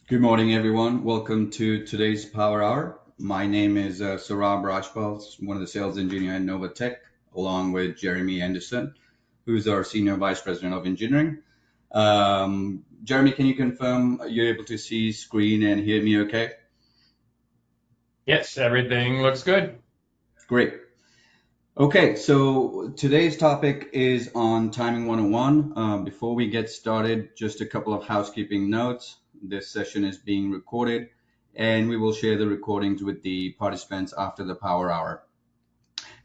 Good morning, everyone. Welcome to today's Power Hour. My name is Saurabh Rajpal, one of the sales engineers at Novatech, along with Jeremy Anderson, who's our Senior Vice President of Engineering. Jeremy, can you confirm you're able to see screen and hear me okay? Yes, everything looks good. Great. Okay, so today's topic is on Timing 101. Before we get started, just a couple of housekeeping notes. This session is being recorded, and we will share the recordings with the participants after the Power Hour.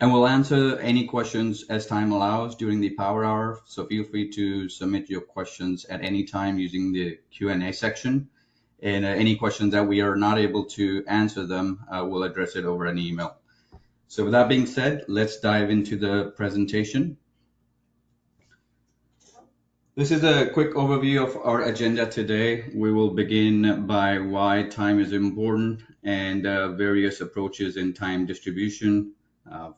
And we'll answer any questions as time allows during the Power Hour, so feel free to submit your questions at any time using the Q&A section. And any questions that we are not able to answer them, we'll address it over an email. So with that being said, let's dive into the presentation. This is a quick overview of our agenda today. We will begin by why time is important and various approaches in time distribution,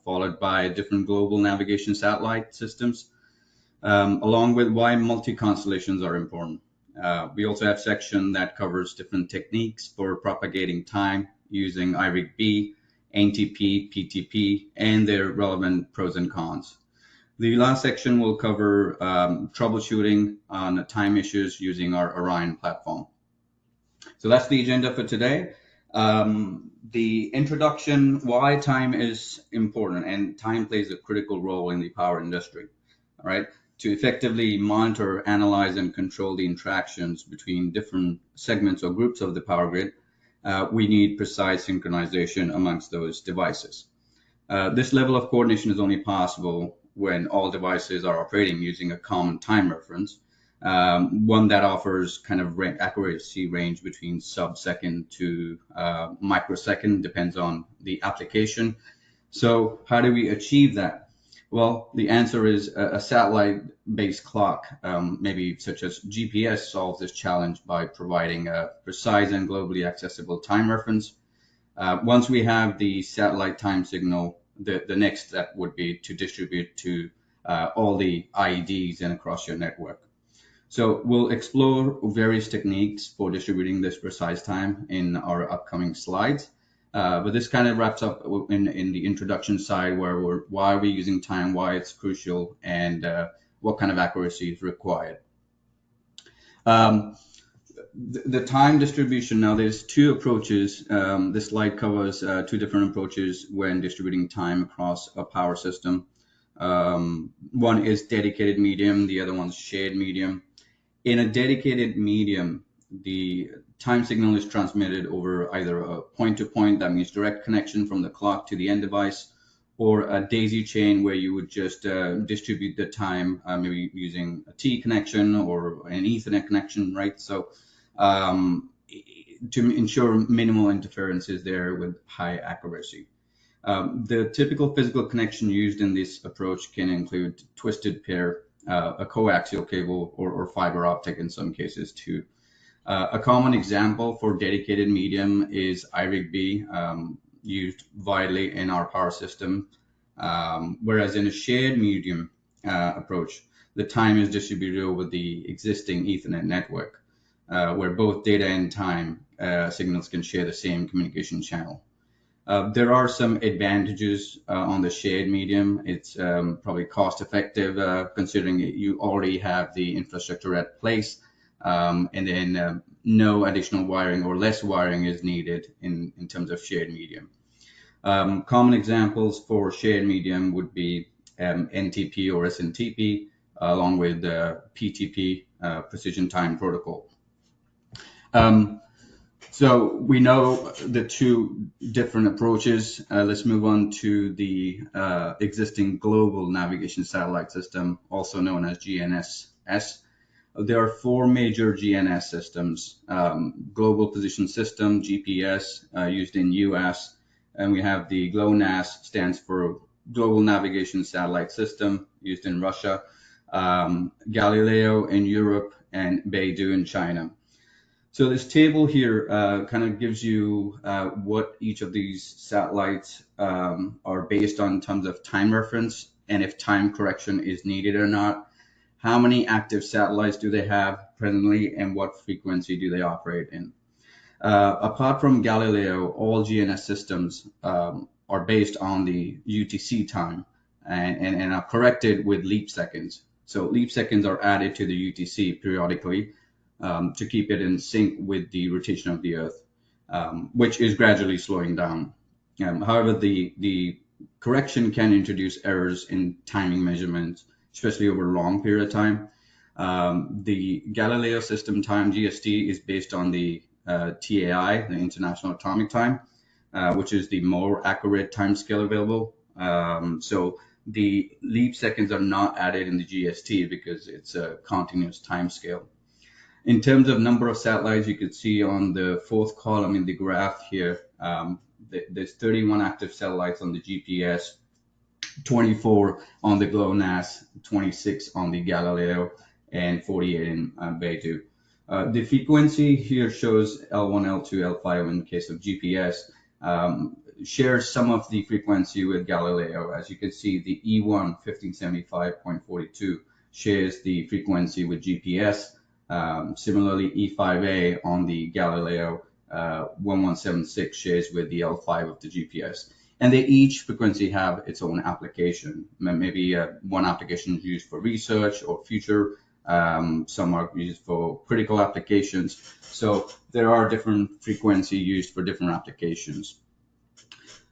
followed by different global navigation satellite systems, along with why multi-constellations are important. We also have a section that covers different techniques for propagating time using IRIG-B, NTP PTP, and their relevant pros and cons. The last section will cover troubleshooting on time issues using our Orion platform. So that's the agenda for today. The introduction, why time is important, and time plays a critical role in the power industry. All right, to effectively monitor, analyze, and control the interactions between different segments or groups of the power grid, we need precise synchronization amongst those devices. This level of coordination is only possible when all devices are operating using a common time reference, one that offers kind of accuracy range between sub-second to microsecond, depends on the application. So how do we achieve that? Well, the answer is a satellite-based clock, maybe such as GPS, solves this challenge by providing a precise and globally accessible time reference. Once we have the satellite time signal, the next step would be to distribute to all the IEDs and across your network. So we'll explore various techniques for distributing this precise time in our upcoming slides. But this kind of wraps up in the introduction side where why are we using time, why it's crucial, and what kind of accuracy is required. The time distribution, now there's two approaches. This slide covers two different approaches when distributing time across a power system. One is dedicated medium, the other one's shared medium. In a dedicated medium, the time signal is transmitted over either a point-to-point, that means direct connection from the clock to the end device, or a daisy chain where you would just distribute the time, maybe using a T connection or an Ethernet connection, right? So to ensure minimal interferences there with high accuracy. The typical physical connection used in this approach can include twisted pair, a coaxial cable, or fiber optic in some cases too. A common example for dedicated medium is IRIG-B, used widely in our power system, whereas in a shared medium approach, the time is distributed over the existing Ethernet network, where both data and time signals can share the same communication channel. There are some advantages on the shared medium. It's probably cost effective considering you already have the infrastructure at place. And then no additional wiring or less wiring is needed in terms of shared medium. Common examples for shared medium would be NTP or SNTP, along with PTP, Precision Time Protocol. So we know the two different approaches. Let's move on to the existing global navigation satellite system, also known as GNSS. There are four major GNSS systems: Global Position System, GPS, used in US, and we have the GLONASS, stands for Global Navigation Satellite System, used in Russia, Galileo in Europe, and Beidou in China. So this table here kind of gives you what each of these satellites are based on in terms of time reference and if time correction is needed or not. How many active satellites do they have presently and what frequency do they operate in? Apart from Galileo, all GNSS systems are based on the UTC time and are corrected with leap seconds. So leap seconds are added to the UTC periodically to keep it in sync with the rotation of the Earth, which is gradually slowing down. However, the correction can introduce errors in timing measurements, especially over a long period of time. The Galileo system time, GST, is based on the TAI, the International Atomic Time, which is the more accurate time scale available. So the leap seconds are not added in the GST because it's a continuous time scale. In terms of number of satellites, you could see on the fourth column in the graph here, there's 31 active satellites on the GPS, 24 on the GLONASS, 26 on the Galileo, and 48 in Beidou. The frequency here shows L1, L2, L5 in case of GPS. Shares some of the frequency with Galileo. As you can see, the E1 1575.42 shares the frequency with GPS. Similarly, E5A on the Galileo 1176 shares with the L5 of the GPS. And they each frequency have its own application. Maybe one application is used for research or future. Some are used for critical applications. So there are different frequency used for different applications.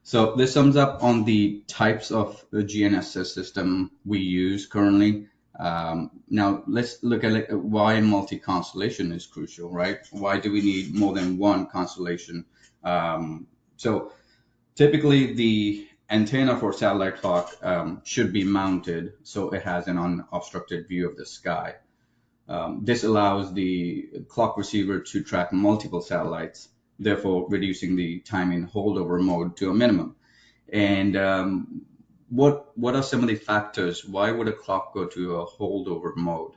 So this sums up on the types of the GNSS system we use currently. Now let's look at why multi-constellation is crucial, right? Why do we need more than one constellation? So typically the antenna for satellite clock should be mounted so it has an unobstructed view of the sky. This allows the clock receiver to track multiple satellites, therefore reducing the time in holdover mode to a minimum. And what are some of the factors? Why would a clock go to a holdover mode,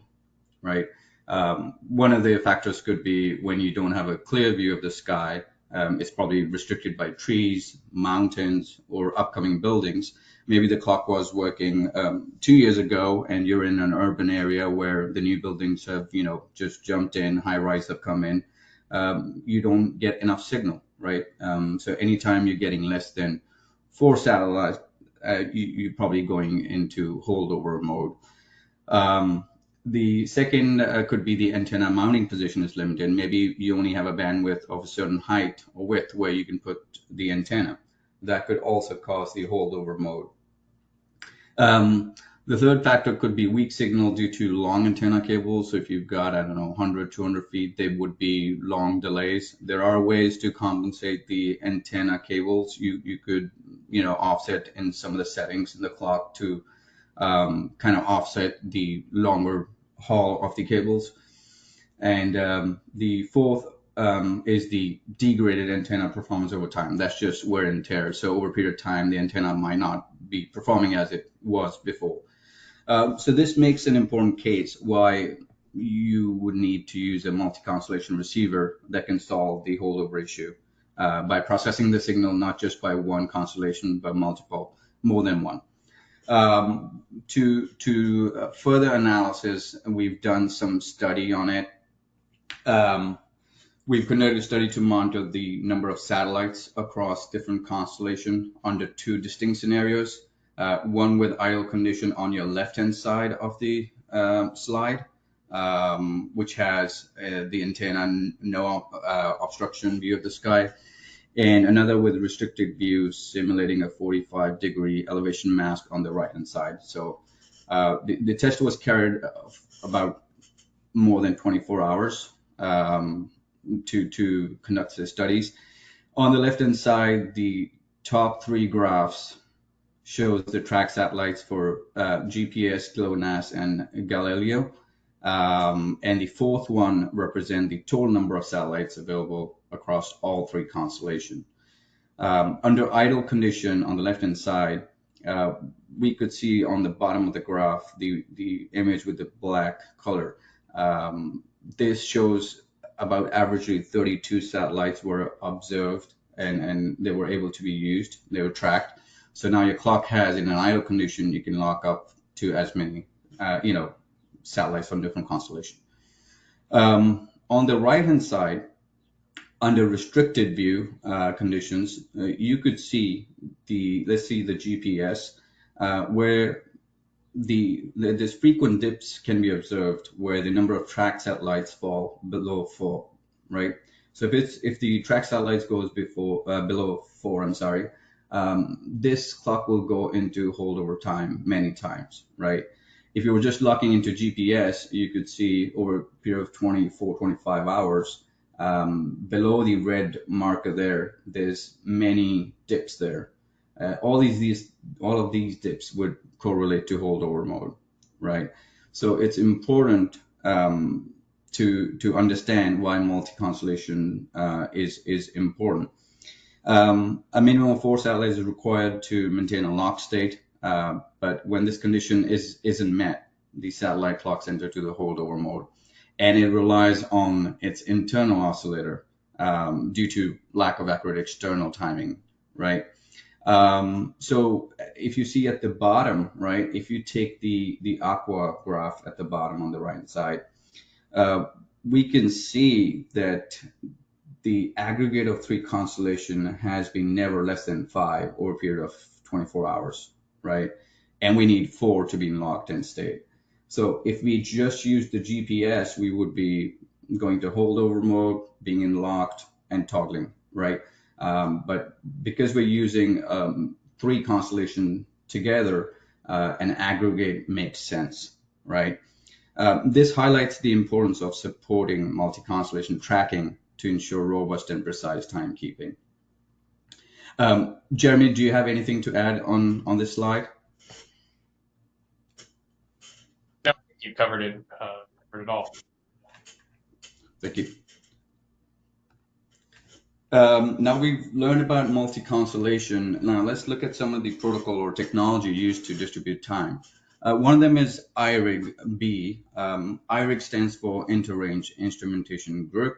right? One of the factors could be when you don't have a clear view of the sky. It's probably restricted by trees, mountains, or upcoming buildings. Maybe the clock was working 2 years ago and you're in an urban area where the new buildings have, just jumped in, high rise have come in. You don't get enough signal, right? So anytime you're getting less than 4 satellites, you're probably going into holdover mode. The second could be the antenna mounting position is limited. Maybe you only have a bandwidth of a certain height or width where you can put the antenna. That could also cause the holdover mode. The third factor could be weak signal due to long antenna cables. So if you've got, 100, 200 feet, they would be long delays. There are ways to compensate the antenna cables. You could, offset in some of the settings in the clock to kind of offset the longer haul of the cables. And the fourth is the degraded antenna performance over time. That's just wear and tear. So over a period of time, the antenna might not be performing as it was before. So this makes an important case why you would need to use a multi-constellation receiver that can solve the holdover issue by processing the signal not just by one constellation, but multiple, more than one. To further analysis, we've done some study on it. We've conducted a study to monitor the number of satellites across different constellations under 2 distinct scenarios. One with idle condition on your left-hand side of the slide, which has the antenna, no obstruction view of the sky, and another with restricted view simulating a 45-degree elevation mask on the right-hand side. So the test was carried about more than 24 hours to conduct the studies. On the left-hand side, the top 3 graphs shows the track satellites for GPS, GLONASS, and Galileo. And the fourth one represents the total number of satellites available across all 3 constellations. Under idle condition on the left-hand side, we could see on the bottom of the graph the image with the black color. This shows about averagely 32 satellites were observed and they were able to be used. They were tracked. So now your clock has, in an idle condition, you can lock up to as many, satellites from different constellations. On the right-hand side, Under restricted view conditions, you could see let's see the GPS, where there's frequent dips can be observed where the number of track satellites fall below 4, right? So if the track satellites goes below 4, I'm sorry, this clock will go into holdover time many times, right? If you were just locking into GPS, you could see over a period of 24, 25 hours, below the red marker there's many dips there. All of these dips would correlate to holdover mode, right? So it's important to understand why multi-constellation is important. A minimum of 4 satellites is required to maintain a lock state, but when this condition isn't met, the satellite clocks enter to the holdover mode, and it relies on its internal oscillator due to lack of accurate external timing, right? So if you see at the bottom, right, if you take the aqua graph at the bottom on the right side, we can see that the aggregate of 3 constellation has been never less than 5 over a period of 24 hours, right? And we need 4 to be in locked in state. So if we just use the GPS, we would be going to holdover mode, being in locked, and toggling, right? But because we're using 3 constellation together, an aggregate makes sense, right? This highlights the importance of supporting multi-constellation tracking to ensure robust and precise timekeeping. Jeremy, do you have anything to add on this slide? No, you covered it all. Thank you. Now we've learned about multi-constellation. Now let's look at some of the protocol or technology used to distribute time. One of them is IRIG-B. IRIG stands for Interrange Instrumentation Group.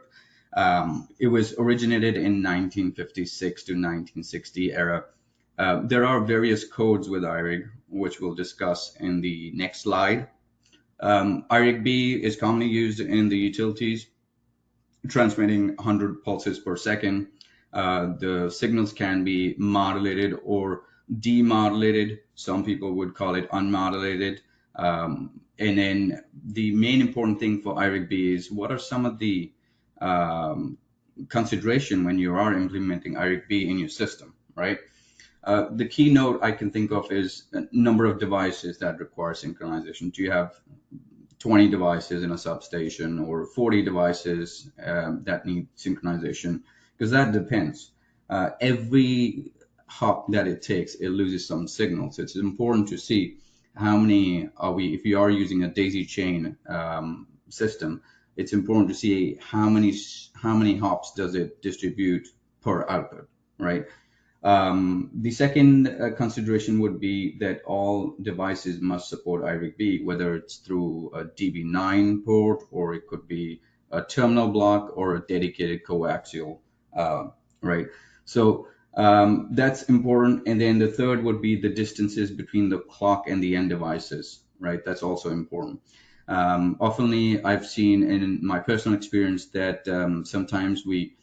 It was originated in 1956 to 1960 era. There are various codes with IRIG, which we'll discuss in the next slide. IRIG-B is commonly used in the utilities, transmitting 100 pulses per second. The signals can be modulated or demodulated. Some people would call it unmodulated. And then the main important thing for IRIG-B is what are some of the consideration when you are implementing IRIG-B in your system, right? The keynote I can think of is a number of devices that require synchronization. Do you have 20 devices in a substation or 40 devices that need synchronization? Because that depends. Every hop that it takes, it loses some signals. It's important to see how many are we, if you are using a daisy chain system, it's important to see how many hops does it distribute per output, right? The second consideration would be that all devices must support IRIG-B, whether it's through a DB9 port, or it could be a terminal block or a dedicated coaxial, right? So that's important. And then the third would be the distances between the clock and the end devices, right? That's also important. Oftenly, I've seen in my personal experience that sometimes we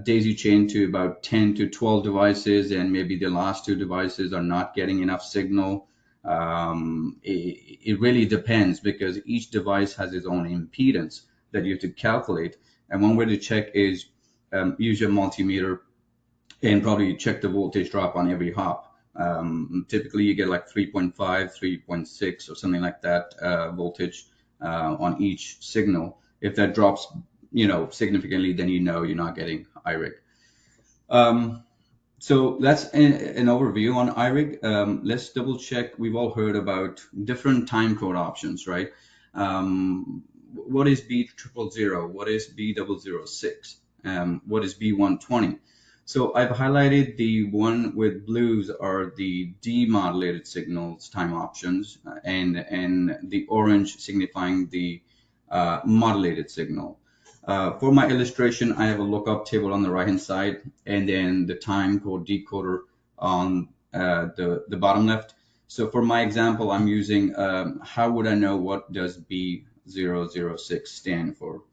daisy chain to about 10 to 12 devices, and maybe the last 2 devices are not getting enough signal. It really depends, because each device has its own impedance that you have to calculate. And one way to check is use your multimeter and probably check the voltage drop on every hop. Typically, you get like 3.5, 3.6 or something like that voltage on each signal. If that drops significantly, then you're not getting IRIG. So that's an overview on IRIG. Let's double check. We've all heard about different time code options, right? What is B000? What is B006? What is B120? So I've highlighted the one with blues are the demodulated signals time options, and the orange signifying the modulated signal. For my illustration, I have a lookup table on the right hand side, and then the time code decoder on the bottom left. So for my example, I'm using how would I know what does B006 stand for?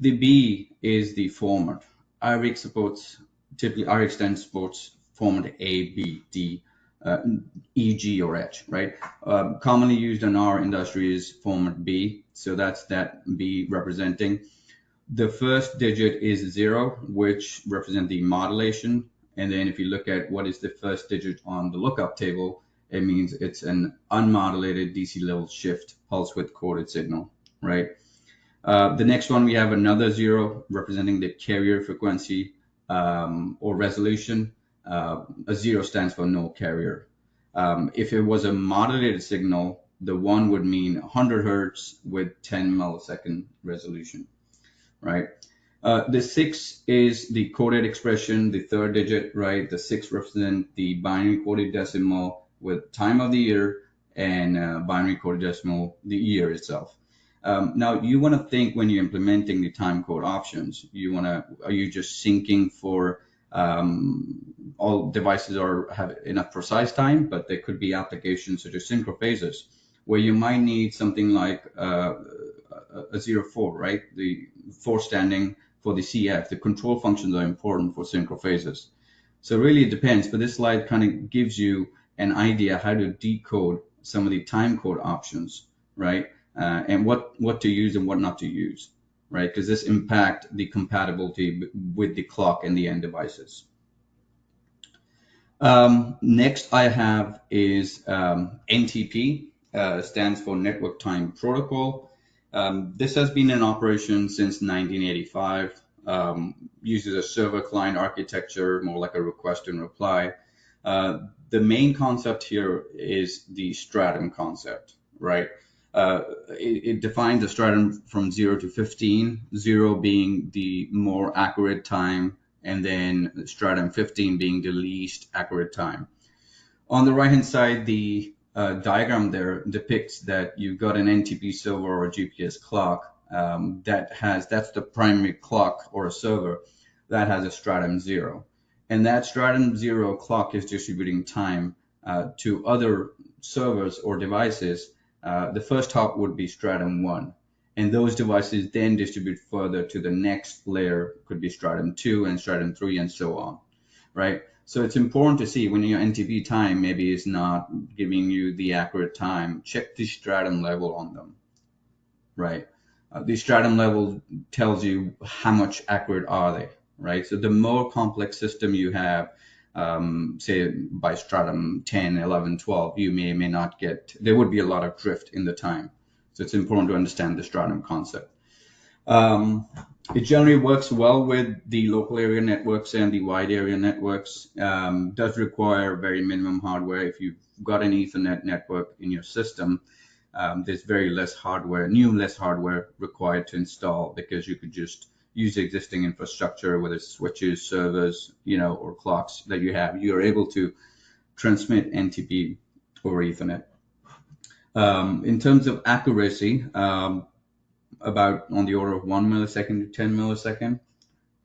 The B is the format. IRIG supports, typically IRIG stands supports format A, B, D, E, G, or H, right? Commonly used in our industry is format B, so that's that B representing. The first digit is 0, which represent the modulation. And then if you look at what is the first digit on the lookup table, it means it's an unmodulated DC level shift pulse width coded signal, right? The next one, we have another 0 representing the carrier frequency or resolution. A 0 stands for no carrier. If it was a modulated signal, the 1 would mean 100 hertz with 10 millisecond resolution, right? The 6 is the coded expression, the third digit, right? The 6 represents the binary coded decimal with time of the year and binary coded decimal, the year itself. Now you want to think when you're implementing the time code options, are you just syncing for all devices have enough precise time, but there could be applications such as synchrophases where you might need something like a 04, right? The 4 standing for the CF. The control functions are important for synchrophases. So really it depends, but this slide kind of gives you an idea how to decode some of the time code options, right? And what to use and what not to use, right? Because this impact the compatibility with the clock and the end devices. Next I have is NTP, stands for Network Time Protocol. This has been in operation since 1985, uses a server client architecture, more like a request and reply. The main concept here is the stratum concept, right? It defines the stratum from 0 to 15, 0 being the more accurate time, and then stratum 15 being the least accurate time. On the right hand side, the diagram there depicts that you've got an NTP server or a GPS clock that's the primary clock or a server that has a stratum 0. And that stratum 0 clock is distributing time to other servers or devices. The first hop would be stratum 1. And those devices then distribute further to the next layer, could be stratum 2 and stratum 3 and so on, right? So it's important to see when your NTP time maybe is not giving you the accurate time, check the stratum level on them, right? The stratum level tells you how much accurate are they, right? So the more complex system you have, say by stratum 10, 11, 12, you may not get, there would be a lot of drift in the time. So it's important to understand the stratum concept. It generally works well with the local area networks and the wide area networks. Does require very minimum hardware. If you've got an Ethernet network in your system, there's less hardware required to install, because you could just use existing infrastructure, whether it's switches, servers, or clocks that you have. You're able to transmit NTP over Ethernet. In terms of accuracy, about on the order of 1 millisecond to 10 millisecond.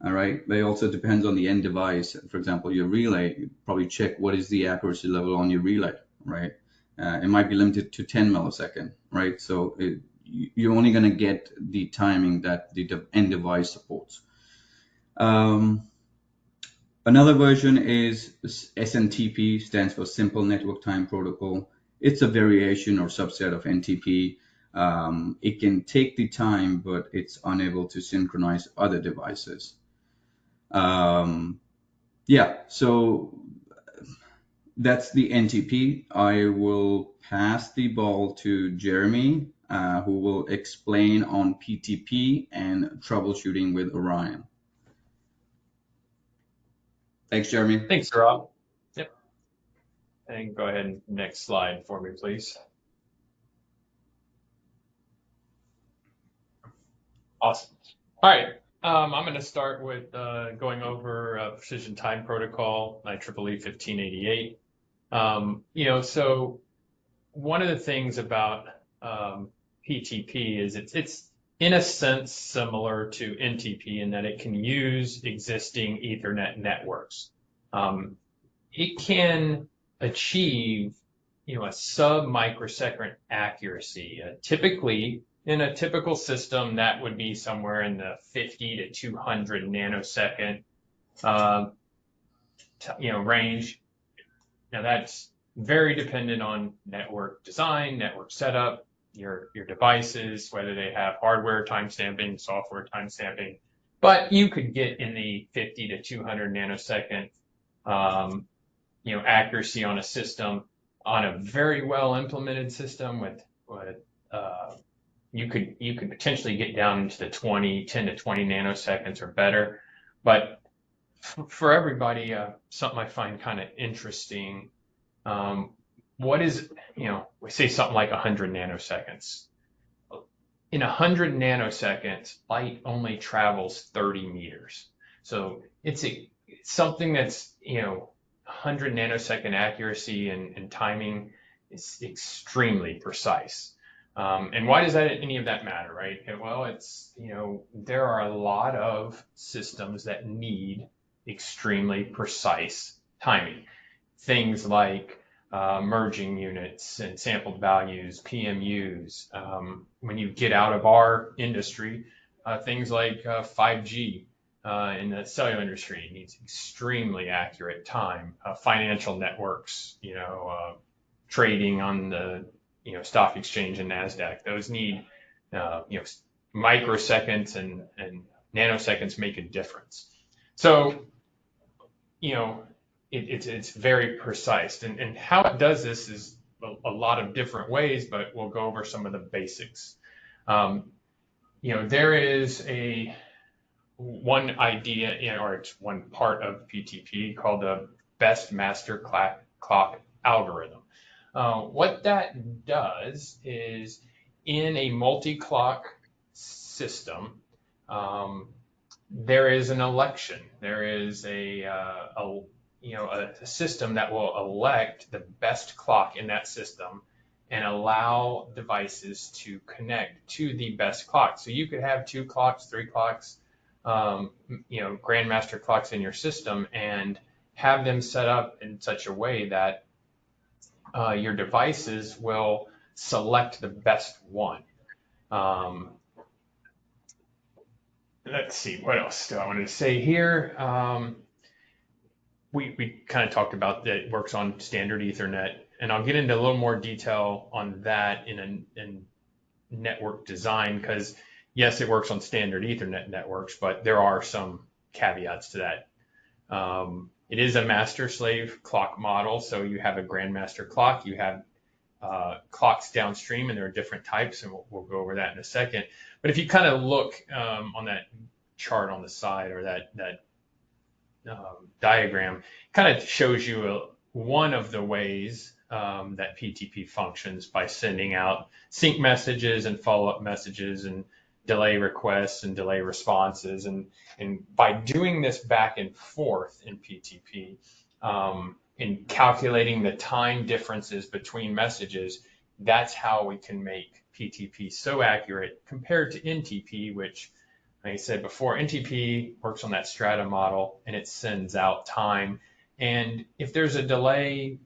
All right. But it also depends on the end device. For example, your relay, you probably check what is the accuracy level on your relay, right? It might be limited to 10 millisecond, right? So you're only going to get the timing that the end device supports. Another version is SNTP, stands for Simple Network Time Protocol. It's a variation or subset of NTP. It can take the time, but it's unable to synchronize other devices. So that's the NTP. I will pass the ball to Jeremy, who will explain on PTP and troubleshooting with Orion. Thanks, Jeremy. Thanks, Rob. Yep. And go ahead and next slide for me, please. Awesome. All right. I'm going to start with going over Precision Time Protocol, IEEE 1588. So one of the things about PTP is it's in a sense similar to NTP in that it can use existing Ethernet networks. It can achieve, a sub-microsecond accuracy. Typically, in a typical system, that would be somewhere in the 50 to 200 nanosecond, uh, range. Now that's very dependent on network design, network setup, your devices, whether they have hardware timestamping, software timestamping. But you could get in the 50 to 200 nanosecond, accuracy on a system, on a very well implemented system with you could potentially get down into the 10 to 20 nanoseconds or better. But for everybody, something I find kind of interesting, what is, we say something like 100 nanoseconds. In 100 nanoseconds, light only travels 30 meters. So it's something that's, 100 nanosecond accuracy and timing is extremely precise. And why does any of that matter, right? Well, it's, there are a lot of systems that need extremely precise timing. Things like merging units and sampled values, PMUs. When you get out of our industry, things like 5G in the cellular industry needs extremely accurate time. Financial networks, trading on the stock exchange and NASDAQ, those need microseconds and nanoseconds make a difference. So, it's very precise. And how it does this is a lot of different ways, but we'll go over some of the basics. There is one idea, or it's one part of PTP called the best master clock algorithm. What that does is in a multi-clock system, there is an election. There is a system that will elect the best clock in that system and allow devices to connect to the best clock. So you could have 2 clocks, 3 clocks, grandmaster clocks in your system and have them set up in such a way that your devices will select the best one. Let's see, what else do I want to say here? We kind of talked about that it works on standard Ethernet, and I'll get into a little more detail on that in network design, because yes, it works on standard Ethernet networks, but there are some caveats to that. It is a master-slave clock model, so you have a grandmaster clock, you have clocks downstream, and there are different types, and we'll go over that in a second. But if you kind of look on that chart on the side, or that diagram, kind of shows you one of the ways that PTP functions by sending out sync messages and follow-up messages and delay requests and delay responses. And by doing this back and forth in PTP, in calculating the time differences between messages, that's how we can make PTP so accurate compared to NTP, which, like I said before, NTP works on that strata model and it sends out time. And if there's a delay,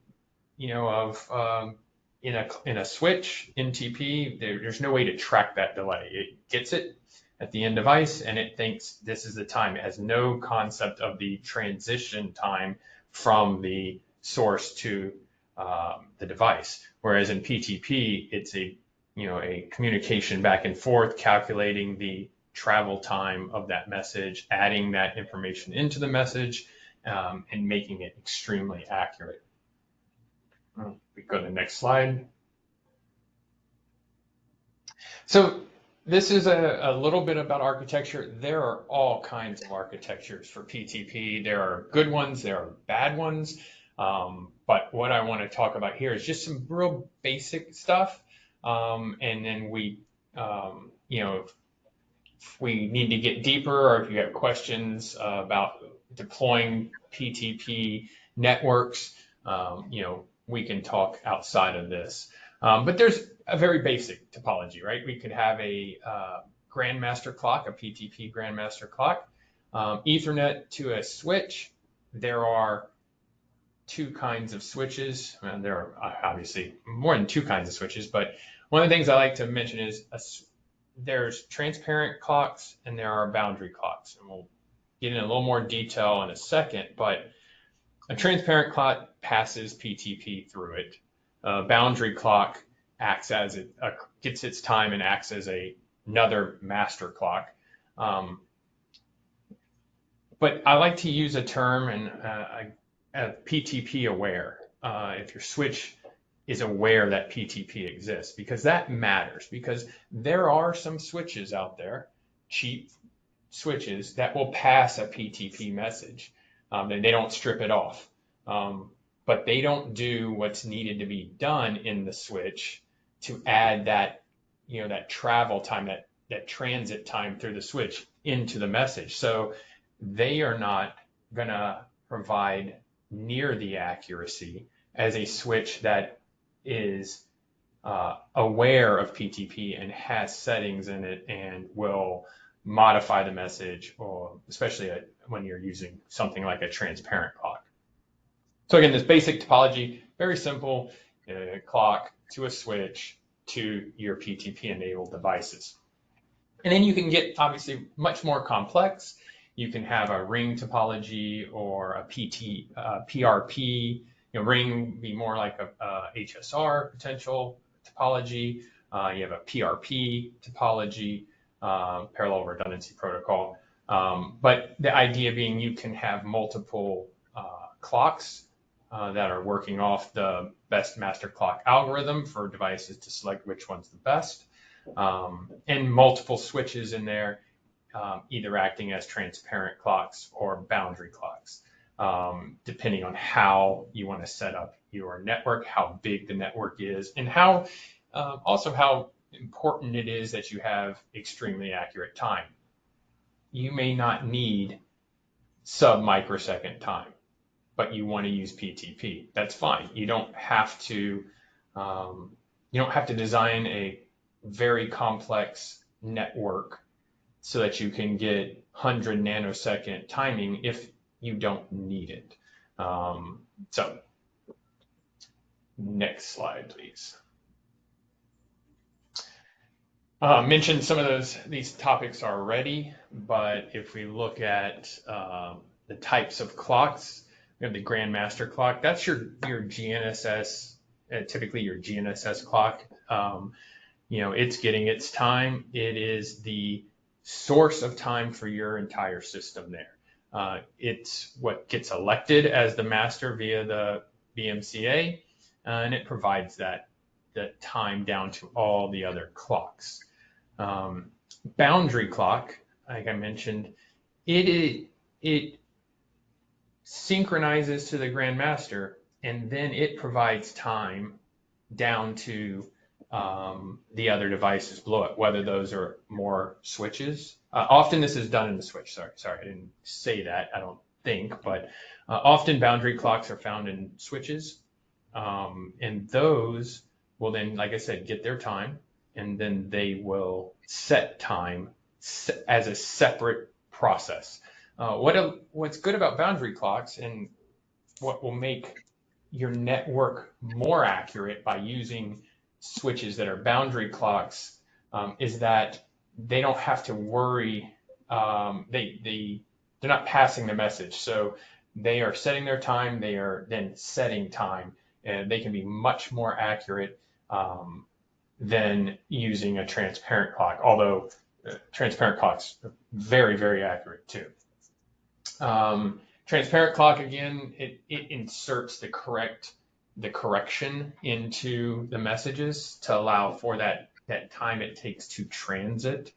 in a switch, NTP, there's no way to track that delay. It gets it at the end device and it thinks this is the time. It has no concept of the transition time from the source to the device. Whereas in PTP, it's a communication back and forth, calculating the travel time of that message, adding that information into the message, and making it extremely accurate. We go to the next slide. So this is a little bit about architecture. There are all kinds of architectures for PTP. There are good ones, there are bad ones. But what I want to talk about here is just some real basic stuff. And then if we need to get deeper, or if you have questions about deploying PTP networks, we can talk outside of this. But there's a very basic topology, right? We could have a grandmaster clock, a PTP grandmaster clock, Ethernet to a switch. There are 2 kinds of switches. Well, there are obviously more than 2 kinds of switches, but one of the things I like to mention is there's transparent clocks and there are boundary clocks. And we'll get in a little more detail in a second, but a transparent clock passes PTP through it. A boundary clock acts as it gets its time and acts as another master clock. But I like to use a term and PTP aware. If your switch is aware that PTP exists, because that matters, because there are some switches out there, cheap switches, that will pass a PTP message. They don't strip it off, but they don't do what's needed to be done in the switch to add that, that travel time, that transit time through the switch into the message. So they are not going to provide near the accuracy as a switch that is aware of PTP and has settings in it and will modify the message, or especially when you're using something like a transparent clock. So again, this basic topology, very simple, clock to a switch to your PTP enabled devices. And then you can get obviously much more complex. You can have a ring topology or a PRP. Ring be more like a HSR potential topology. You have a PRP topology, parallel redundancy protocol. But the idea being you can have multiple clocks that are working off the best master clock algorithm for devices to select which one's the best, and multiple switches in there, either acting as transparent clocks or boundary clocks, depending on how you want to set up your network, how big the network is, and also how important it is that you have extremely accurate time. You may not need sub-microsecond time, but you want to use PTP. That's fine. You don't have to design a very complex network so that you can get 100 nanosecond timing if you don't need it. So next slide, please. Mentioned some of these topics already, but if we look at the types of clocks, we have the Grandmaster clock. That's your GNSS, typically your GNSS clock. It's getting its time. It is the source of time for your entire system there. It's what gets elected as the master via the BMCA, and it provides that time down to all the other clocks. Boundary clock, like I mentioned, it synchronizes to the Grandmaster, and then it provides time down to the other devices below it, whether those are more switches. Often this is done in the switch. Sorry, I didn't say that, I don't think, but often boundary clocks are found in switches, and those will then, like I said, get their time, and then they will set time as a separate process. What's good about boundary clocks, and what will make your network more accurate by using switches that are boundary clocks, is that they don't have to worry. They're not passing the message, so they are setting their time. They are then setting time, and they can be much more accurate than using a transparent clock. Although transparent clocks are very, very accurate too. Transparent clock, again, it inserts the correction into the messages to allow for that time it takes to transit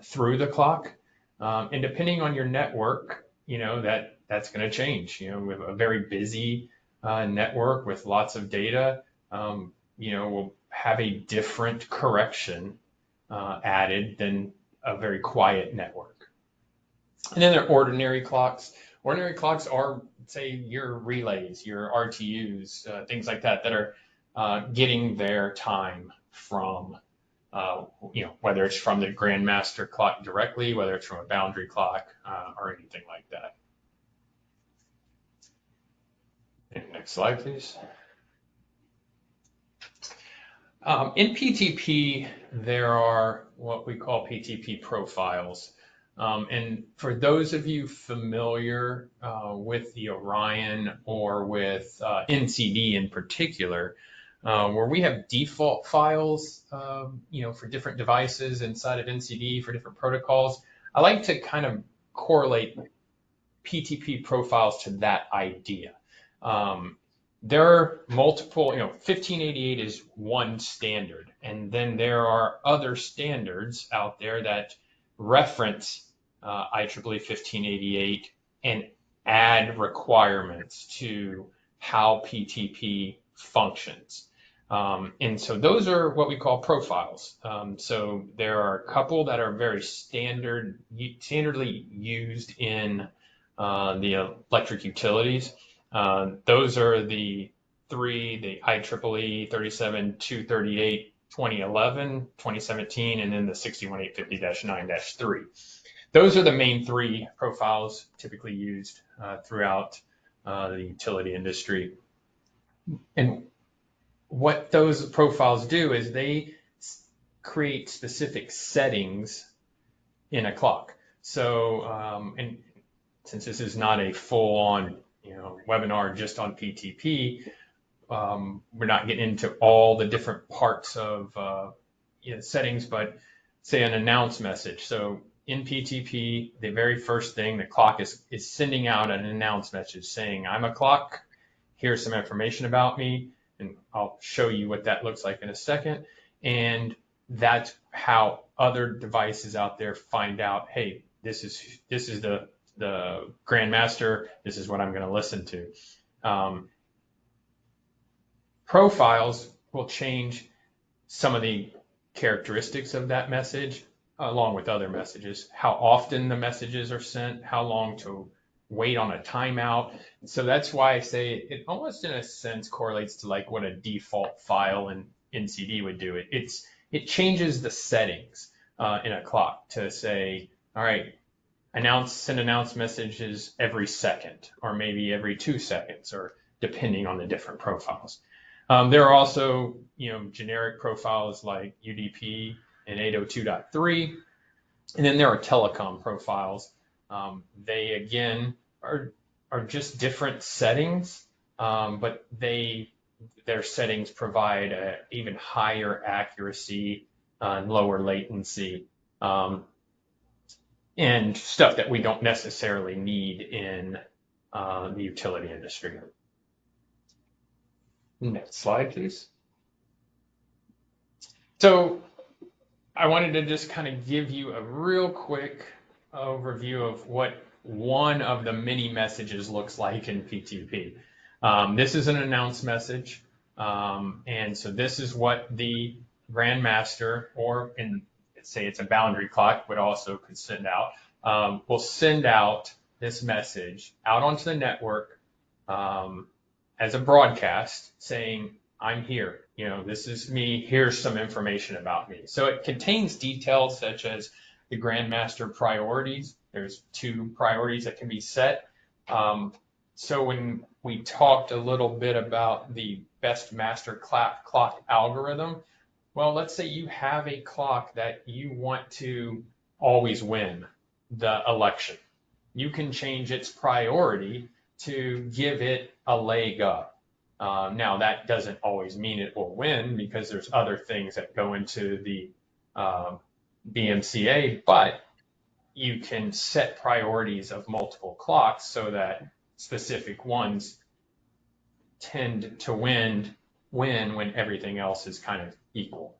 through the clock. And depending on your network, that's going to change. With a very busy network with lots of data, we'll have a different correction added than a very quiet network. And then there are ordinary clocks. Ordinary clocks are, say, your relays, your RTUs, things like that are getting their time from, whether it's from the Grandmaster clock directly, whether it's from a boundary clock, or anything like that. Next slide, please. In PTP, there are what we call PTP profiles. And for those of you familiar with the Orion or with NCD in particular, where we have default files, for different devices inside of NCD for different protocols, I like to kind of correlate PTP profiles to that idea. There are multiple, 1588 is one standard, and then there are other standards out there that reference IEEE 1588 and add requirements to how PTP functions. And so those are what we call profiles. So there are a couple that are very standardly used in the electric utilities. Those are the three, the IEEE 37238 2011, 2017, and then the 61850-9-3. Those are the main three profiles typically used throughout the utility industry. And what those profiles do is they create specific settings in a clock. So, and since this is not a full-on webinar just on PTP, we're not getting into all the different parts of settings, but say an announce message. So in PTP, the very first thing, the clock is sending out an announce message saying, I'm a clock, here's some information about me, and I'll show you what that looks like in a second. And that's how other devices out there find out, hey, this is the Grandmaster, this is what I'm going to listen to. Profiles will change some of the characteristics of that message along with other messages, how often the messages are sent, how long to wait on a timeout. So that's why I say it almost in a sense correlates to like what a default file in NCD would do. It changes the settings in a clock to say, all right, send announce messages every second, or maybe every 2 seconds, or depending on the different profiles. There are also, generic profiles like UDP and 802.3, and then there are telecom profiles. They again are just different settings, but their settings provide a even higher accuracy and lower latency. And stuff that we don't necessarily need in the utility industry. Next slide, please. So I wanted to just kind of give you a real quick overview of what one of the many messages looks like in PTP. This is an announce message. And so this is what the Grandmaster, or say it's a boundary clock, but also could send out, will send out this message out onto the network as a broadcast saying, I'm here, this is me, here's some information about me. So it contains details such as the Grandmaster priorities. There's 2 priorities that can be set. So when we talked a little bit about the best master clock algorithm, well, let's say you have a clock that you want to always win the election. You can change its priority to give it a leg up. Now, that doesn't always mean it will win because there's other things that go into the BMCA, but you can set priorities of multiple clocks so that specific ones tend to win when everything else is kind of equal.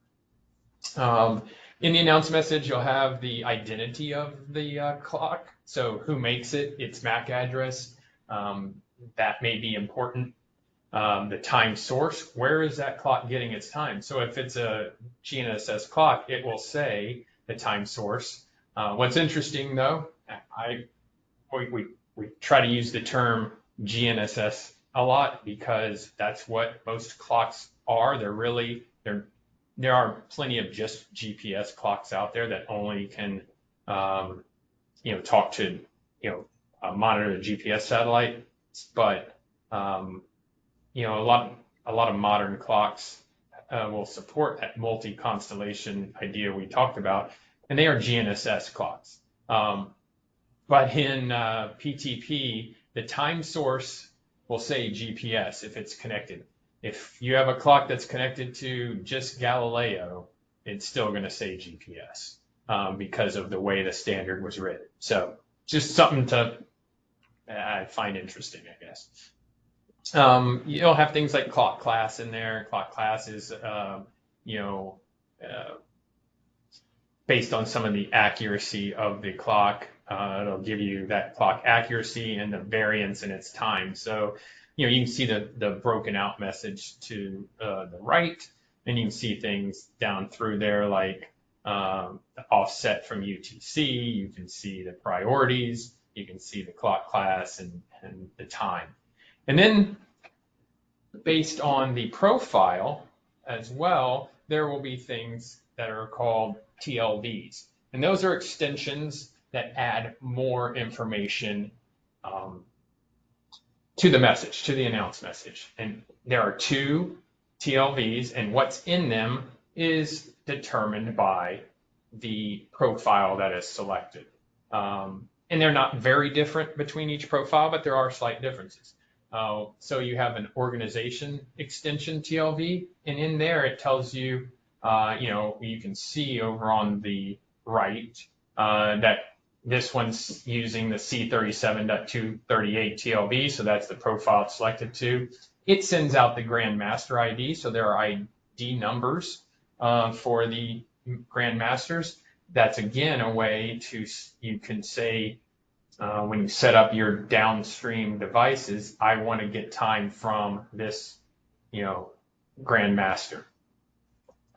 In the announce message, you'll have the identity of the clock. So who makes it, its MAC address, that may be important. The time source, where is that clock getting its time? So if it's a GNSS clock, it will say the time source. What's interesting though, we try to use the term GNSS a lot because that's what most clocks are. There are plenty of just GPS clocks out there that only can, talk to, monitor the GPS satellite. But, a lot of modern clocks will support that multi-constellation idea we talked about, and they are GNSS clocks. But in PTP, the time source will say GPS if it's connected. If you have a clock that's connected to just Galileo, it's still going to say GPS because of the way the standard was written. So just something to I find interesting, I guess. You'll have things like clock class in there. Clock class is, based on some of the accuracy of the clock. It'll give you that clock accuracy and the variance in its time. So, you can see the broken out message to the right, and you can see things down through there like the offset from UTC. You can see the priorities. You can see the clock class and the time. And then based on the profile as well, there will be things that are called TLVs. And those are extensions that add more information to the message, to the announced message. And there are 2 TLVs, and what's in them is determined by the profile that is selected. And they're not very different between each profile, but there are slight differences. So you have an organization extension TLV, and in there it tells you, you can see over on the right that this one's using the C37.238 TLV, so that's the profile it's selected to. It sends out the Grandmaster ID, so there are ID numbers for the Grandmasters. That's again a way to, you can say, when you set up your downstream devices, I want to get time from this, Grandmaster.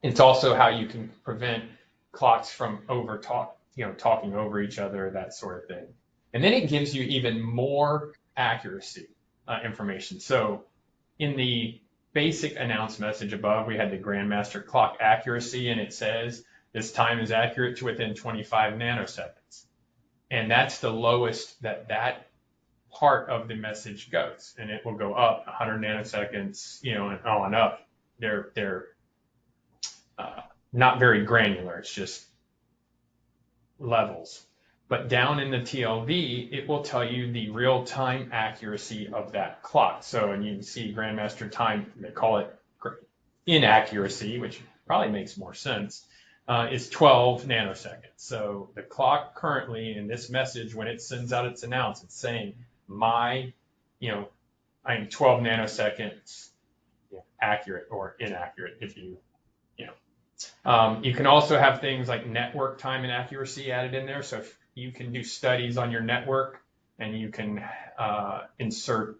It's also how you can prevent clocks from talking over each other, that sort of thing. And then it gives you even more accuracy information. So in the basic announce message above, we had the Grandmaster clock accuracy, and it says this time is accurate to within 25 nanoseconds. And that's the lowest that part of the message goes. And it will go up 100 nanoseconds, and on up. They're not very granular. It's just levels. But down in the TLV, it will tell you the real-time accuracy of that clock. So, and you can see Grandmaster time, they call it inaccuracy, which probably makes more sense, is 12 nanoseconds. So the clock currently in this message, when it sends out its announce, it's saying I'm 12 nanoseconds accurate or inaccurate if you can also have things like network time and accuracy added in there. So if you can do studies on your network, and you can insert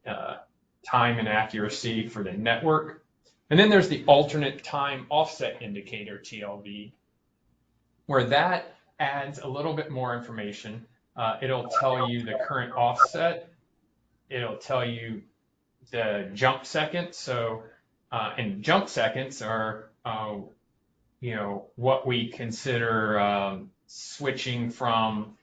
time and accuracy for the network. And then there's the alternate time offset indicator, TLV, where that adds a little bit more information. It'll tell you the current offset. It'll tell you the jump seconds. So, and jump seconds are, what we consider switching from,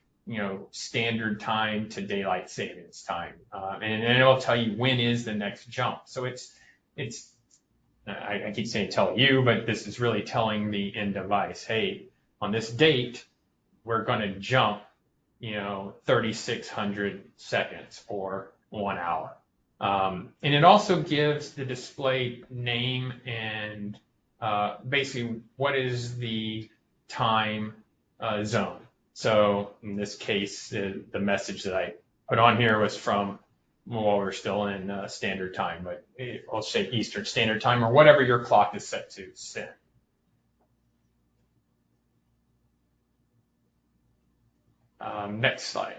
standard time to daylight savings time. And it'll tell you when is the next jump. So I keep saying tell you, but this is really telling the end device, hey, on this date, we're going to jump, 3,600 seconds or 1 hour. And it also gives the display name and basically what is the time zone. So in this case, the message that I put on here was from while we're still in standard time, but I'll say Eastern Standard Time or whatever your clock is set to set. Next slide.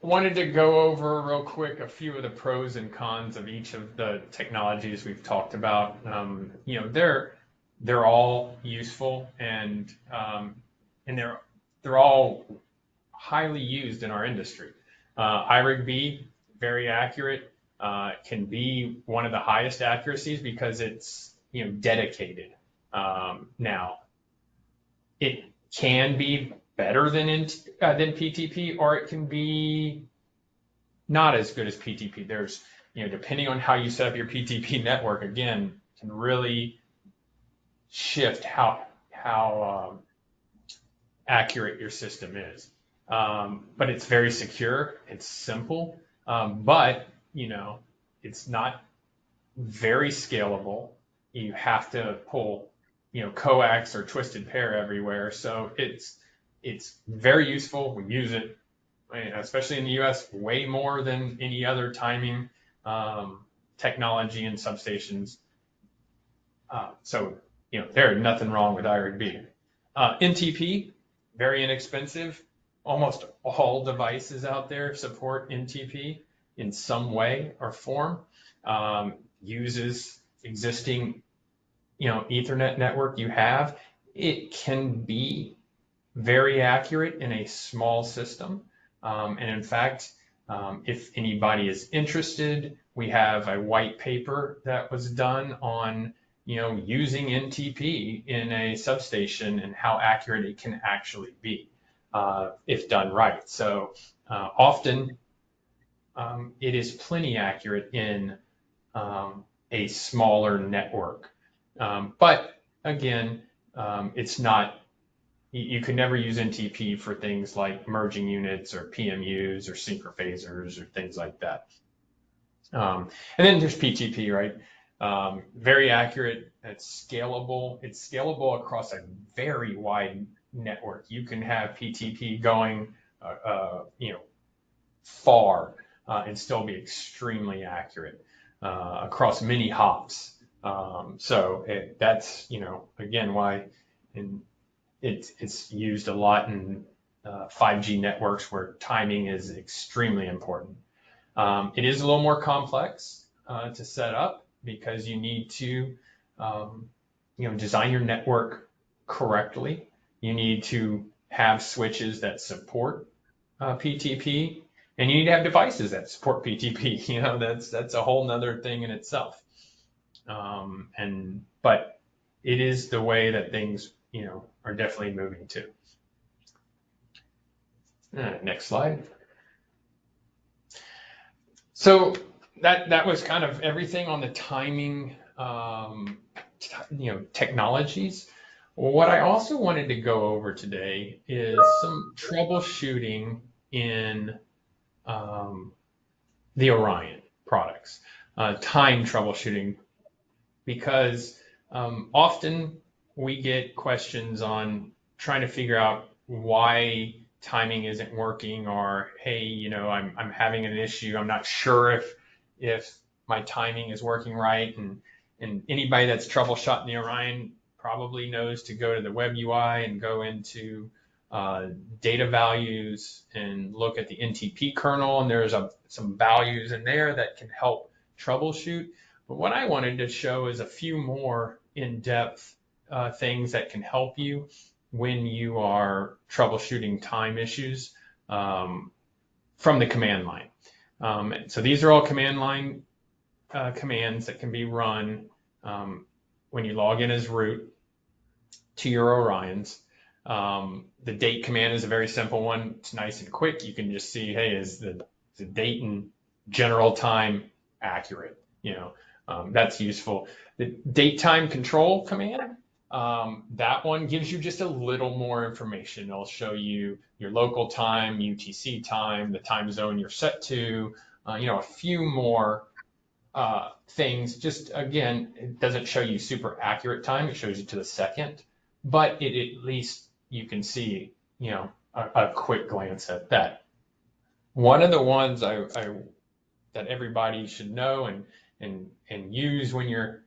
Wanted to go over real quick a few of the pros and cons of each of the technologies we've talked about. They're all useful and they're all highly used in our industry. IRIG-B, very accurate, can be one of the highest accuracies because it's dedicated. Now, it can be better than PTP, or it can be not as good as PTP. There's, depending on how you set up your PTP network, again, can really shift how accurate your system is. But it's very secure. It's simple, but it's not very scalable. You have to pull, coax or twisted pair everywhere. So it's very useful. We use it, especially in the U.S., way more than any other timing technology and substations. So there's nothing wrong with IRIG-B. NTP, very inexpensive. Almost all devices out there support NTP in some way or form. Uses existing, Ethernet network you have. It can be very accurate in a small system. And in fact, if anybody is interested, we have a white paper that was done on, using NTP in a substation and how accurate it can actually be if done right. So often it is plenty accurate in a smaller network. But again, it's not, you could never use NTP for things like merging units or PMUs or synchrophasers or things like that. And then there's PTP, right? Very accurate. It's scalable. It's scalable across a very wide network. You can have PTP going, far and still be extremely accurate across many hops. So that's, again, why it's used a lot in 5G networks where timing is extremely important. It is a little more complex to set up because you need to, design your network correctly. You need to have switches that support PTP, and you need to have devices that support PTP. That's a whole nother thing in itself. But it is the way that things, are definitely moving to. Next slide. So that was kind of everything on the timing, technologies. What I also wanted to go over today is some troubleshooting in the Orion products, time troubleshooting, because often we get questions on trying to figure out why timing isn't working, or hey, I'm having an issue. I'm not sure if my timing is working right. And anybody that's troubleshooting the Orion probably knows to go to the web UI and go into data values and look at the NTP kernel, and there's some values in there that can help troubleshoot. But what I wanted to show is a few more in-depth things that can help you when you are troubleshooting time issues from the command line. So these are all command line commands that can be run when you log in as root to your Orions. The date command is a very simple one. It's nice and quick. You can just see, hey, is the date and general time accurate? That's useful. The date time control command, that one gives you just a little more information. It'll show you your local time, UTC time, the time zone you're set to, a few more things. Just again, it doesn't show you super accurate time. It shows you to the second, but at least you can see, a quick glance at that. One of the ones that everybody should know and use when you're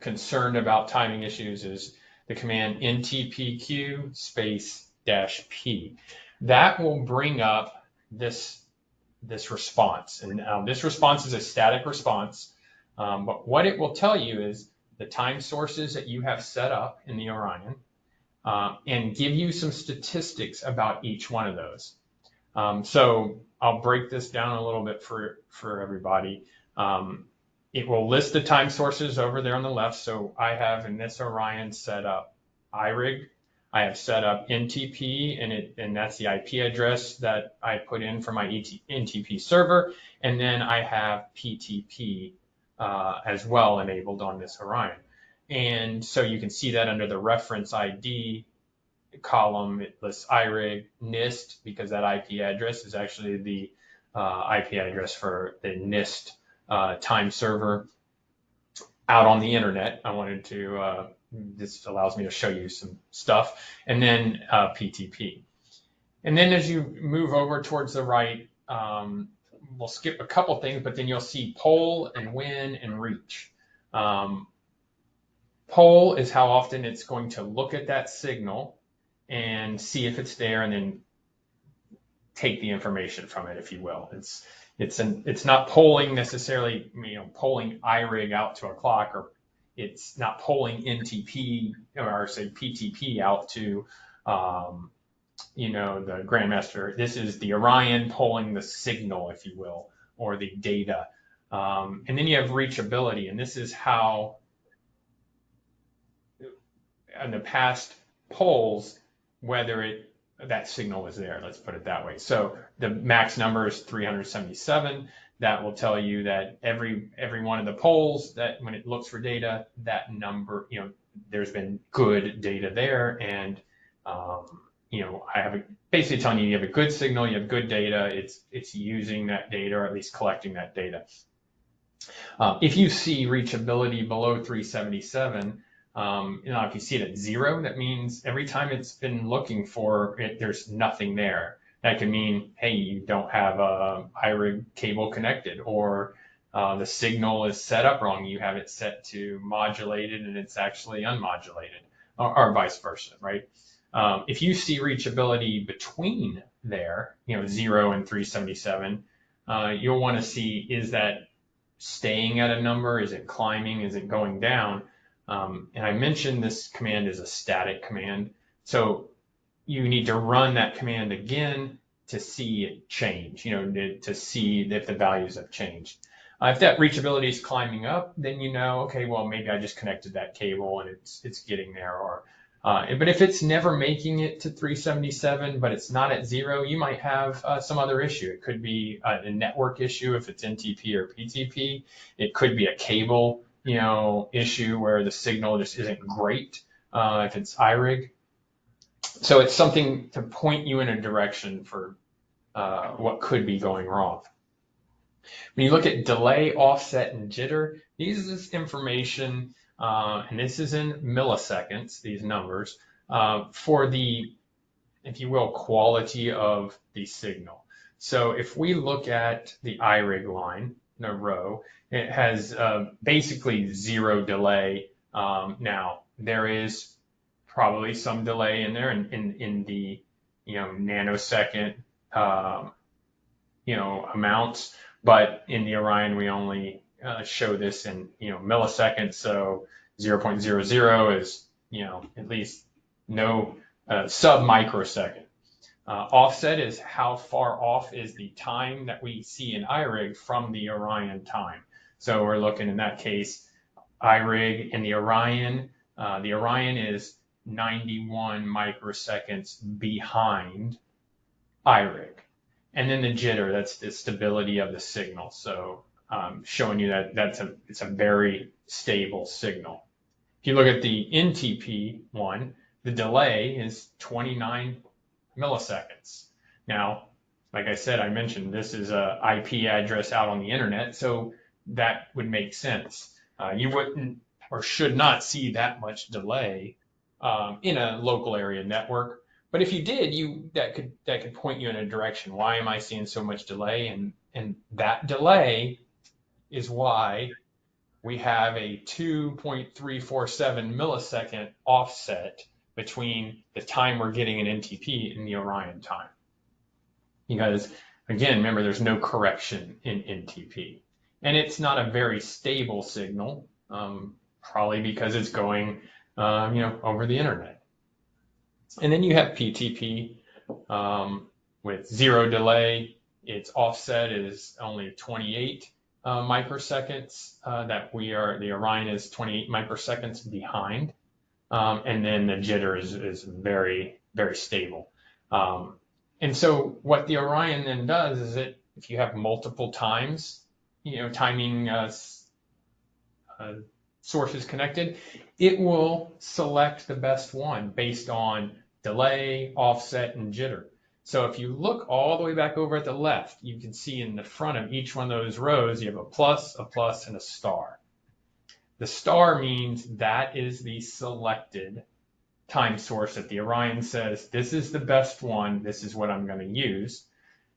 concerned about timing issues is the command ntpq -p. That will bring up this response, and this response is a static response, but what it will tell you is the time sources that you have set up in the Orion, and give you some statistics about each one of those. So I'll break this down a little bit for everybody. It will list the time sources over there on the left. So I have in this Orion set up IRIG. I have set up NTP, and that's the IP address that I put in for my NTP server, and then I have PTP as well enabled on this Orion. And so you can see that under the reference ID column, it lists IRIG, NIST, because that IP address is actually the IP address for the NIST time server out on the internet. I wanted to, this allows me to show you some stuff, and then PTP. And then as you move over towards the right, we'll skip a couple things, but then you'll see pole and win and reach. Pole is how often it's going to look at that signal and see if it's there and then take the information from it, if you will. It's not polling necessarily, polling IRIG out to a clock, or it's not polling NTP or say PTP out to, the Grandmaster. This is the Orion polling the signal, if you will, or the data. And then you have reachability, and this is how in the past polls, whether that signal was there, let's put it that way. So the max number is 377. That will tell you that every one of the polls, that when it looks for data, that number, there's been good data there. And, I have basically telling you have a good signal, you have good data, it's using that data, or at least collecting that data. If you see reachability below 377, if you see it at 0, that means every time it's been looking for it, there's nothing there. That can mean, hey, you don't have a IRIG cable connected, or the signal is set up wrong. You have it set to modulated and it's actually unmodulated, or vice versa, right? If you see reachability between there, 0 and 377, you'll want to see, is that staying at a number? Is it climbing? Is it going down? And I mentioned this command is a static command. So you need to run that command again to see it change, to see if the values have changed. If that reachability is climbing up, then okay, well, maybe I just connected that cable and it's getting there. Or but if it's never making it to 377, but it's not at 0, you might have some other issue. It could be a network issue if it's NTP or PTP. It could be a cable issue where the signal just isn't great if it's IRIG. So it's something to point you in a direction for what could be going wrong. When you look at delay, offset, and jitter, these is information, and this is in milliseconds, these numbers, for the, if you will, quality of the signal. So if we look at the IRIG line, the row, it has basically 0 delay. Now, there is probably some delay in there in the nanosecond amounts, but in the Orion we only show this in milliseconds. So 0.00 is at least no sub-microsecond. Offset is how far off is the time that we see in IRIG from the Orion time. So we're looking in that case, IRIG and the Orion is 91 microseconds behind IRIG. And then the jitter, that's the stability of the signal. So showing you that it's a very stable signal. If you look at the NTP one, the delay is 29 milliseconds. Now, like I said, I mentioned this is a IP address out on the internet, so that would make sense. You wouldn't or should not see that much delay in a local area network. But if you did, that could point you in a direction. Why am I seeing so much delay? And that delay is why we have a 2.347 millisecond offset between the time we're getting an NTP and the Orion time. Because again, remember, there's no correction in NTP. And it's not a very stable signal, probably because it's going over the internet. And then you have PTP with 0 delay. Its offset is only 28 microseconds. The Orion is 28 microseconds behind. and then the jitter is very, very stable. And so what the Orion then does is if you have multiple times, timing sources connected, it will select the best one based on delay, offset, and jitter. So if you look all the way back over at the left, you can see in the front of each one of those rows, you have a plus, and a star. The star means that is the selected time source that the Orion says, this is the best one, this is what I'm going to use.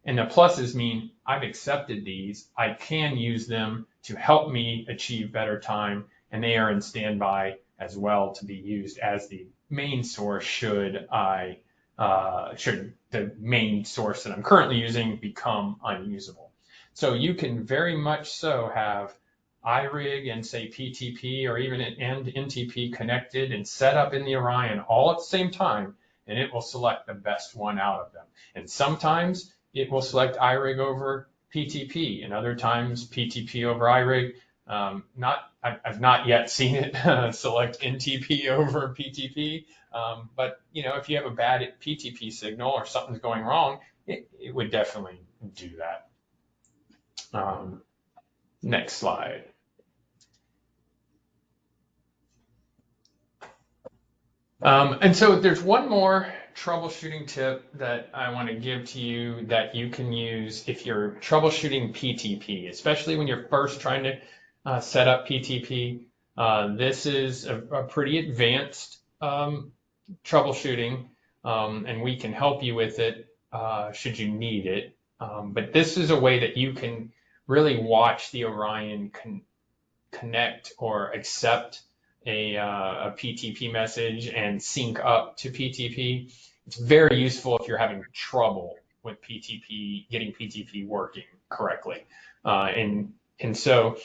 And the pluses mean I've accepted these, I can use them to help me achieve better time, and they are in standby as well to be used as the main source should the main source that I'm currently using become unusable. So you can very much so have IRIG and say PTP or even an NTP connected and set up in the Orion all at the same time, and it will select the best one out of them. And sometimes it will select IRIG over PTP, and other times PTP over IRIG. I've not yet seen it select NTP over PTP, but if you have a bad PTP signal or something's going wrong, it would definitely do that. Next slide. And so there's one more troubleshooting tip that I want to give to you that you can use if you're troubleshooting PTP, especially when you're first trying to set up PTP. This is a pretty advanced troubleshooting, and we can help you with it should you need it. But this is a way that you can really watch the Orion connect or accept a PTP message and sync up to PTP. It's very useful if you're having trouble with PTP, getting PTP working correctly. And so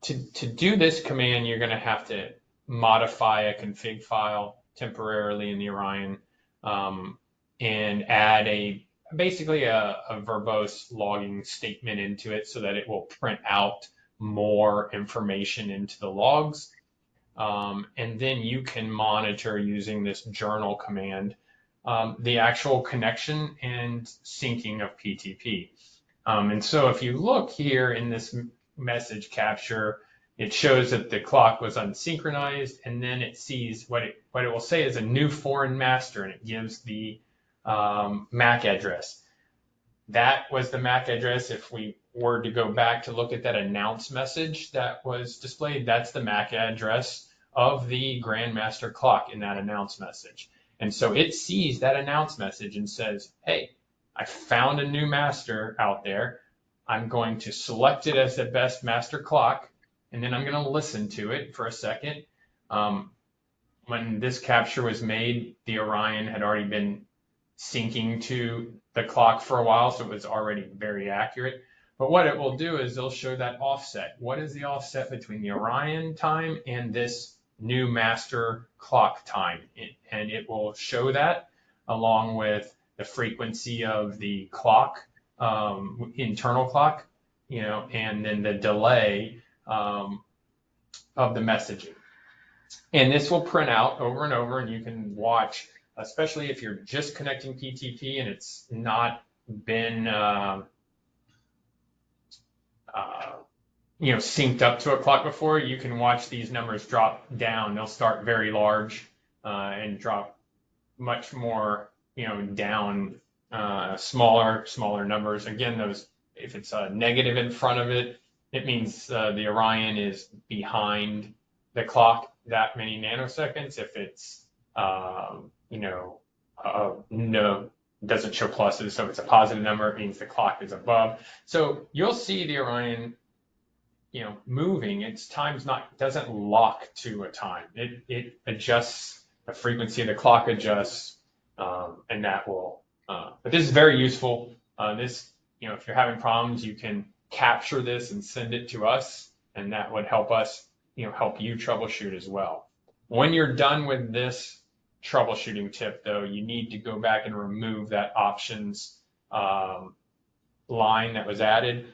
to do this command, you're going to have to modify a config file temporarily in the Orion and add basically a verbose logging statement into it so that it will print out more information into the logs. And then you can monitor using this journal command the actual connection and syncing of PTP. And so if you look here in this message capture, it shows that the clock was unsynchronized, and then it sees what it will say is a new foreign master, and it gives the MAC address. That was the MAC address. If we were to go back to look at that announce message that was displayed, that's the MAC address of the Grandmaster clock in that announce message. And so it sees that announce message and says, hey, I found a new master out there. I'm going to select it as the best master clock, and then I'm going to listen to it for a second. When this capture was made, the Orion had already been syncing to the clock for a while, so it was already very accurate. But what it will do is it'll show that offset. What is the offset between the Orion time and this new master clock time? And it will show that along with the frequency of the clock, internal clock, and then the delay of the messaging. And this will print out over and over, and you can watch, especially if you're just connecting PTP and it's not been synced up to a clock before, you can watch these numbers drop down. They'll start very large and drop much more, down, smaller numbers. Again, those, if it's a negative in front of it, it means the Orion is behind the clock that many nanoseconds. If it's no, doesn't show pluses, so if it's a positive number, it means the clock is above. So you'll see the Orion, moving. Its time's doesn't lock to a time. It adjusts, the frequency of the clock adjusts, and that will. But this is very useful. This, if you're having problems, you can capture this and send it to us, and that would help us, help you troubleshoot as well. When you're done with this troubleshooting tip, though, you need to go back and remove that options line that was added.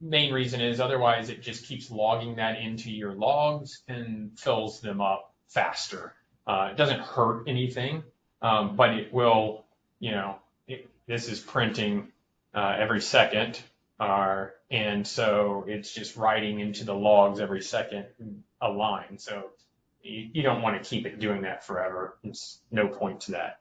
Main reason is otherwise it just keeps logging that into your logs and fills them up faster. It doesn't hurt anything, but it will, this is printing every second, and so it's just writing into the logs every second a line. So you don't want to keep it doing that forever. It's no point to that.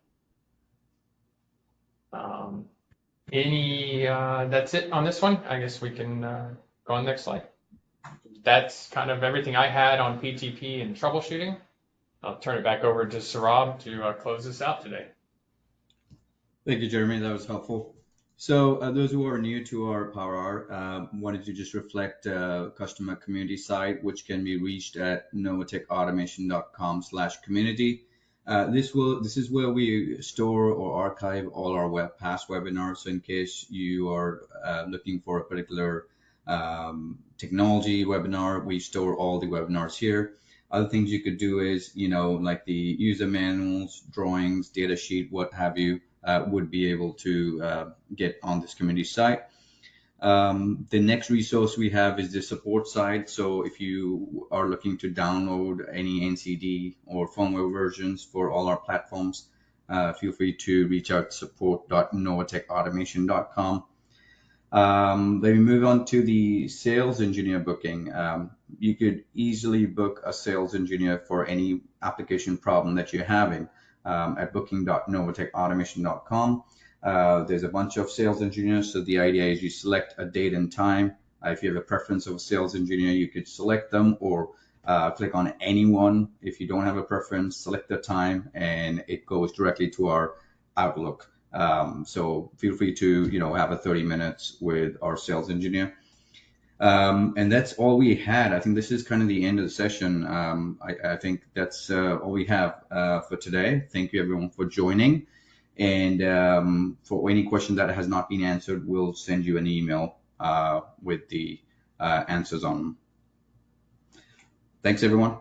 That's it on this one. I guess we can go on the next slide. That's kind of everything I had on PTP and troubleshooting. I'll turn it back over to Saurabh to close this out today. Thank you, Jeremy. That was helpful. So those who are new to our PowerR, wanted to just reflect customer community site, which can be reached at novatechautomation.com/community. This is where we store or archive all our past webinars. So in case you are looking for a particular technology webinar, we store all the webinars here. Other things you could do is, like the user manuals, drawings, data sheet, what have you, would be able to get on this community site. The next resource we have is the support side. So if you are looking to download any NCD or firmware versions for all our platforms, feel free to reach out to support.novatechautomation.com. Then we move on to the sales engineer booking. You could easily book a sales engineer for any application problem that you're having at booking.novatechautomation.com. There's a bunch of sales engineers, so the idea is you select a date and time. If you have a preference of a sales engineer, you could select them or click on anyone. If you don't have a preference, select the time, and it goes directly to our Outlook. So feel free to, have a 30 minutes with our sales engineer. And that's all we had. I think this is kind of the end of the session. I think that's all we have for today. Thank you everyone for joining. And for any question that has not been answered, we'll send you an email with the answers on them. Thanks everyone.